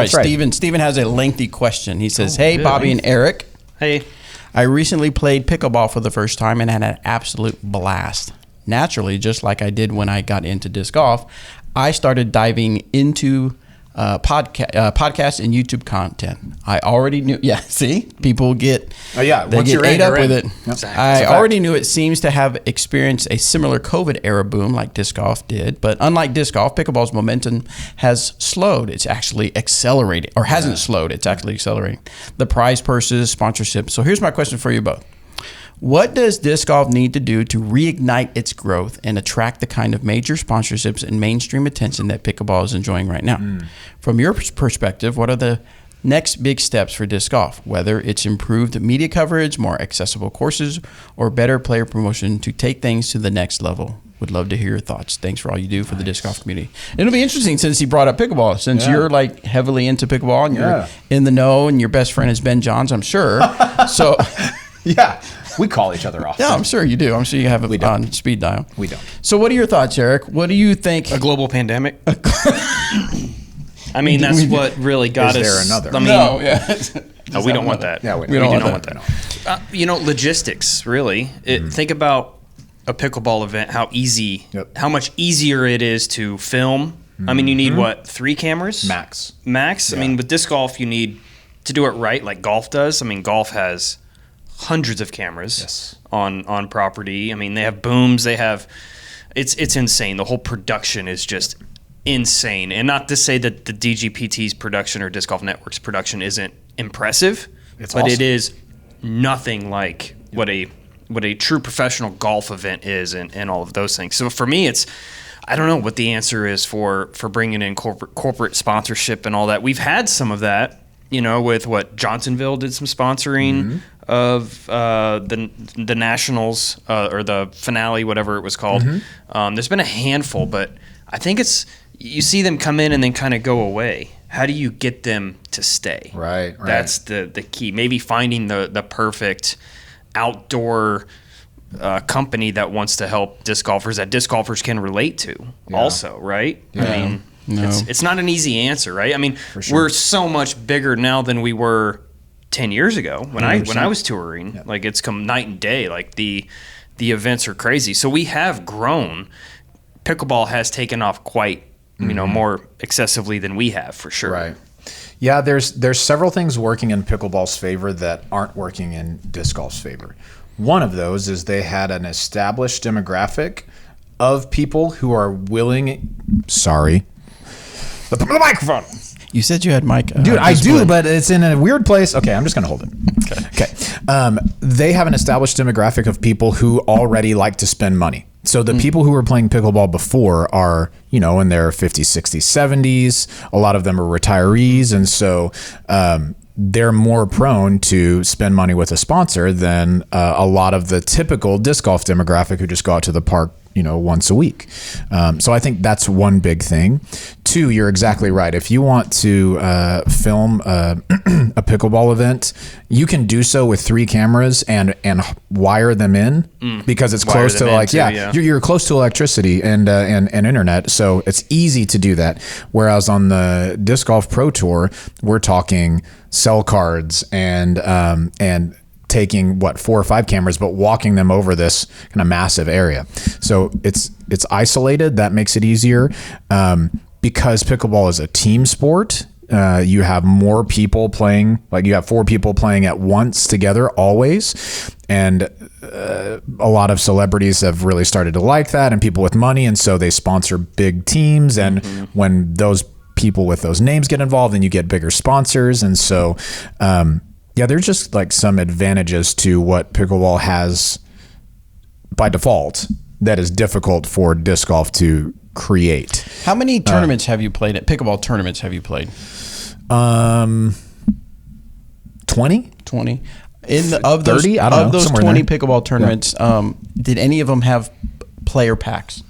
right, That's right. Steven has a lengthy question. He says, "Hey, good. Bobby and Eric. Hey. I recently played pickleball for the first time and had an absolute blast. Naturally, just like I did when I got into disc golf, I started diving into podcast and YouTube content. I already knew. Yeah, see, people get they once get you're in, ate up you're with in. it. Yep. I already knew it seems to have experienced a similar COVID era boom like disc golf did, but unlike disc golf, pickleball's momentum has slowed. It's actually accelerated, or hasn't slowed. It's actually accelerating. The prize purses, sponsorship. So here's my question for you both. What does disc golf need to do to reignite its growth and attract the kind of major sponsorships and mainstream attention that pickleball is enjoying right now? From your perspective, what are the next big steps for disc golf, whether it's improved media coverage, more accessible courses, or better player promotion to take things to the next level? Would love to hear your thoughts. Thanks for all you do for the disc golf community. It'll be interesting since he brought up pickleball, since you're like heavily into pickleball and you're in the know and your best friend is Ben Johns, I'm sure. So Yeah, we call each other often. yeah, I'm sure you do. I'm sure you have it on speed dial. We don't. So what are your thoughts, Eric? What do you think? A global pandemic? I mean, that's what really got us. Is there another? I mean, No, yeah. no, we don't want that. Yeah, We don't want that. Logistics, really. Think about a pickleball event, how much easier it is to film. I mean, you need, 3 cameras? Max. Yeah. I mean, with disc golf, you need to do it right like golf does. I mean, golf has hundreds of cameras on property. I mean, they have booms. They have it's insane. The whole production is just insane. And not to say that the DGPT's production or Disc Golf Network's production isn't impressive, but awesome. It is nothing like what a true professional golf event is and all of those things. So for me, I don't know what the answer is for bringing in corporate sponsorship and all that. We've had some of that. With what Johnsonville did some sponsoring of the Nationals or the finale, whatever it was called. There's been a handful, but I think you see them come in and then kind of go away. How do you get them to stay? Right. That's the key. Maybe finding the perfect outdoor company that wants to help disc golfers that disc golfers can relate to also, right? Yeah. I mean, it's not an easy answer, right? I mean, we're so much bigger now than we were 10 years ago when I was touring. Yeah. Like, it's come night and day. Like, the events are crazy. So we have grown. Pickleball has taken off quite, more excessively than we have, for sure. Right. Yeah, there's several things working in pickleball's favor that aren't working in disc golf's favor. One of those is they had an established demographic of people who are willing. Sorry. The microphone. You said you had mic. Dude, I do, but it's in a weird place. Okay, I'm just going to hold it. Okay. They have an established demographic of people who already like to spend money. So the people who were playing pickleball before are, in their 50s, 60s, 70s. A lot of them are retirees. And so they're more prone to spend money with a sponsor than a lot of the typical disc golf demographic who just go out to the park, once a week. So I think that's one big thing. 2, you're exactly right. If you want to film a pickleball event, you can do so with 3 cameras and wire them in because it's close to you're close to electricity and internet. So it's easy to do that. Whereas on the Disc Golf Pro Tour, we're talking cell cards and taking 4 or 5 cameras, but walking them over this kind of massive area. So it's isolated. That makes it easier. Because pickleball is a team sport, you have more people playing, like you have 4 people playing at once together always. And a lot of celebrities have really started to like that, and people with money. And so they sponsor big teams. And when those people with those names get involved, then you get bigger sponsors. And so, there's just like some advantages to what pickleball has by default that is difficult for disc golf to create. How many tournaments have you played at pickleball tournaments have you played? 20? 20. Of those 30? I don't know. Of those Somewhere 20 pickleball tournaments, did any of them have player packs?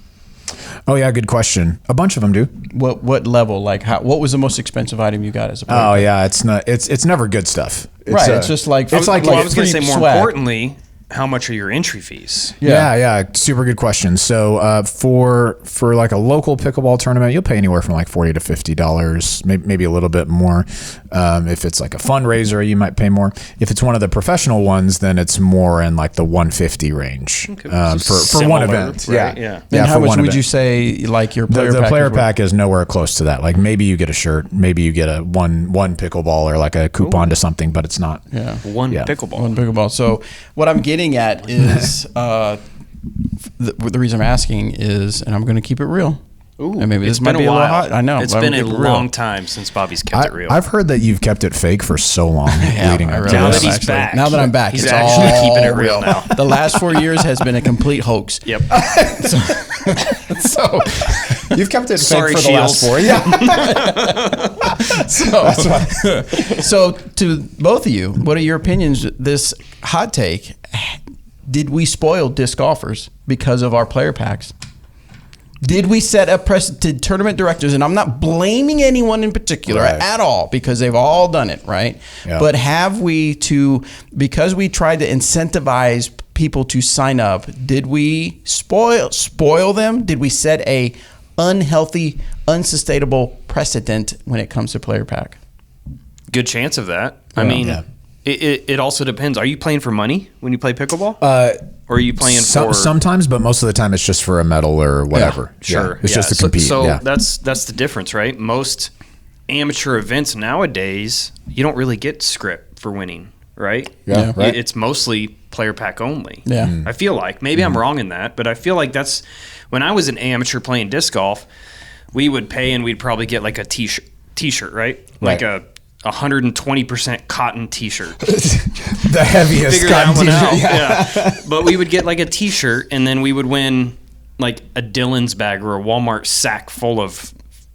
Oh yeah, good question. A bunch of them do. What level? Like what was the most expensive item you got as a player? Oh yeah, it's never good stuff. It's just like I was going to say more importantly, how much are your entry fees? Yeah. Super good question. So for like a local pickleball tournament, you'll pay anywhere from like $40 to $50, maybe a little bit more. If it's like a fundraiser, you might pay more. If it's one of the professional ones, then it's more in like the $150 range for one event. Right? Yeah. And how for much one would event. you say like your player The pack player is worth? pack is nowhere close to that. Like maybe you get a shirt, maybe you get a one pickleball or like a coupon to something, but it's not. Yeah. One pickleball. One pickleball. So what I'm getting at is the reason I'm asking is, and I'm going to keep it real. Ooh, and maybe it's this might been be a a little while. hot. I know. It's but I'm been a gonna keep it real. long time since Bobby's kept it real. I've heard that you've kept it fake for so long leading I up really to Now have, that he's actually. back. Now that I'm back, He's it's actually all keeping it real now. The last 4 years has been a complete hoax. Yep. So you've kept it Sorry, fake for the last Shields. 4 years. So to both of you, what are your opinions? This hot take: did we spoil disc golfers because of our player packs? Did we set a precedent? Tournament directors, and I'm not blaming anyone in particular Right. at all because they've all done it, right? Yeah. But have we because we tried to incentivize people to sign up, did we spoil them? Did we set a unhealthy, unsustainable precedent when it comes to player pack? Good chance of that. I mean, it also depends. Are you playing for money when you play pickleball? Or are you playing for sometimes, but most of the time it's just for a medal or whatever. Sure. It's just to compete. So that's the difference, right? Most amateur events nowadays, you don't really get script for winning, right? Yeah, right. It's mostly player pack only. Yeah. I feel like. Maybe I'm wrong in that, but I feel like that's when I was an amateur playing disc golf, we would pay and we'd probably get like a t-shirt, right? Like a 120% cotton t-shirt. The heaviest Figure that cotton one out. t-shirt. Yeah. But we would get like a t-shirt and then we would win like a Dillon's bag or a Walmart sack full of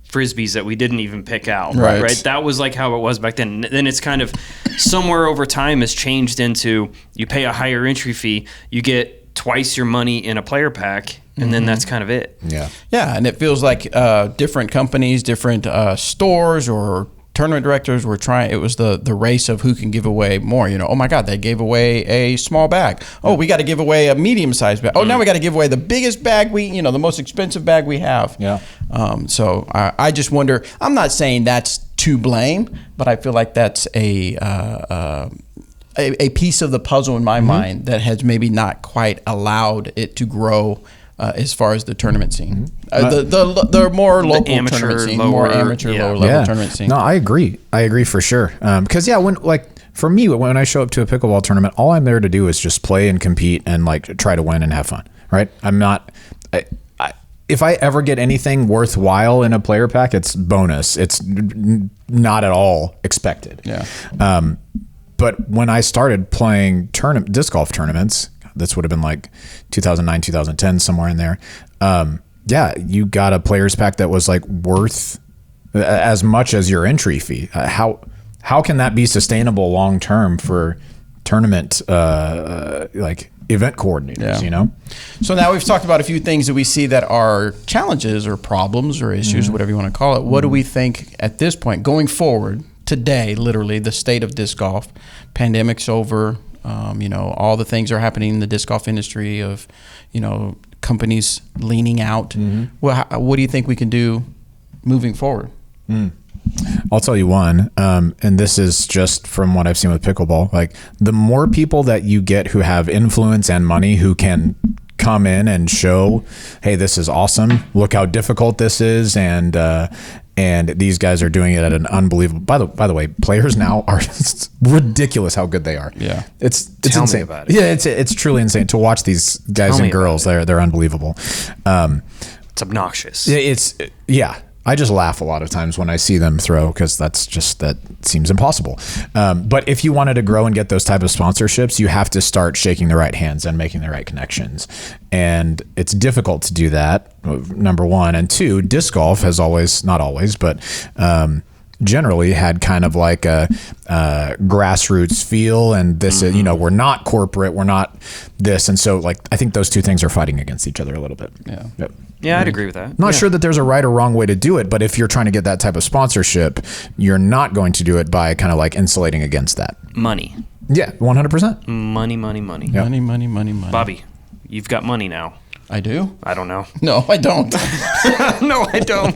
Frisbees that we didn't even pick out. Right. That was like how it was back then. Then it's kind of somewhere over time has changed into you pay a higher entry fee, you get twice your money in a player pack, and then that's kind of it. Yeah. Yeah, and it feels like different companies, different stores or tournament directors were trying. It was the race of who can give away more. Oh my God, they gave away a small bag. Oh, we got to give away a medium-sized bag. Oh, now we got to give away the biggest bag the most expensive bag we have. Yeah. So I just wonder. I'm not saying that's to blame, but I feel like that's a piece of the puzzle in my mind that has maybe not quite allowed it to grow as far as the tournament scene. The more local amateur, tournament scene, lower- more amateur, yeah. lower level tournament scene. No, I agree for sure. Because for me, when I show up to a pickleball tournament, all I'm there to do is just play and compete and like try to win and have fun. Right? I'm not. If I ever get anything worthwhile in a player pack, it's bonus. It's not at all expected. Yeah. But when I started playing disc golf tournaments, this would have been like 2009, 2010, somewhere in there. You got a players pack that was like worth as much as your entry fee. How can that be sustainable long term for tournament like event coordinators? Yeah. So now we've talked about a few things that we see that are challenges or problems or issues, whatever you want to call it. What do we think at this point going forward? Today, literally, the state of disc golf, pandemic's over. All the things are happening in the disc golf industry of, companies leaning out. Well, what do you think we can do moving forward? I'll tell you one, and this is just from what I've seen with pickleball. Like the more people that you get who have influence and money who can come in and show, hey, this is awesome. Look how difficult this is, and these guys are doing it at an unbelievable. By the way, players now are ridiculous how good they are. Yeah, it's Tell insane. me about it. Yeah, it's truly insane to watch these guys and girls. They're unbelievable. It's obnoxious. I just laugh a lot of times when I see them throw because that seems impossible. But if you wanted to grow and get those type of sponsorships, you have to start shaking the right hands and making the right connections. And it's difficult to do that, number one. And two, disc golf has always, not always, but generally had kind of like a grassroots feel. And this is, we're not corporate, we're not this. And so like, I think those two things are fighting against each other a little bit. Yeah. Yep. Yeah, I'd agree with that. Not sure that there's a right or wrong way to do it, but if you're trying to get that type of sponsorship, you're not going to do it by kind of like insulating against that. Money. Yeah, 100%. Money. Yep. Money. Bobby, you've got money now. I do? I don't know. No, I don't. No, I don't.